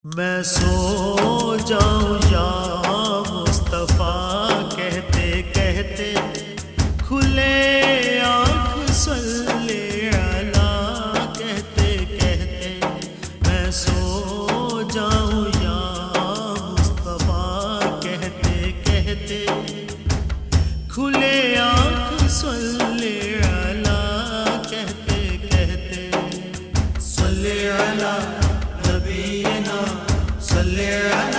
میں سو جاؤں یا مصطفیٰ کہتے کہتے کھلے آنکھ صلی علی کہتے کہتے میں سو جاؤں یا مصطفیٰ کہتے کہتے کھلے آنکھ صلی علی کہتے کہتے صلی علی نبینا صلی علی